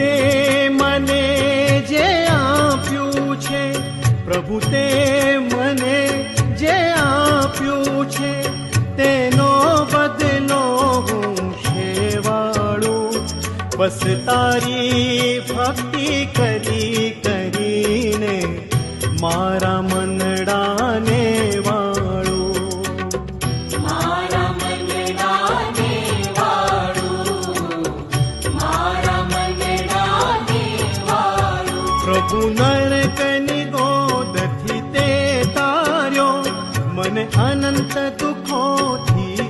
તે મને જે આપ્યું છે, પ્રભુ તે મને જે આપ્યું છે, તેનો બદલો હું શેવાળું. બસ તારી ભક્તિ કરી કરીને મારા મનડાને વાળું. મારા મનડાને વાળું, મારા મનડાને વાળું. પ્રભુ નરકની ગોદથી તે તાર્યો, મને અનંત દુઃખોથી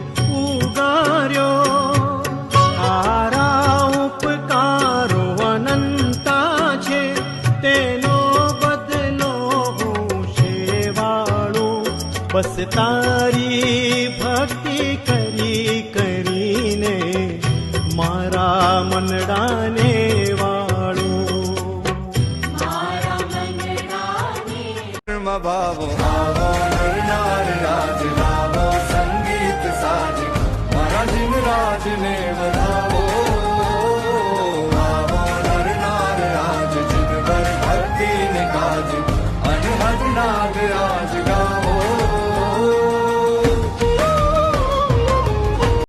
ઉગાર્યો. તારા ઉપકારો અનંતા છે, તેનો બદલો હું શેવાળું. બસ તારી ભક્તિ કરી કરીને મારા મનડાને વાળું. મારા મનડાને ભાવ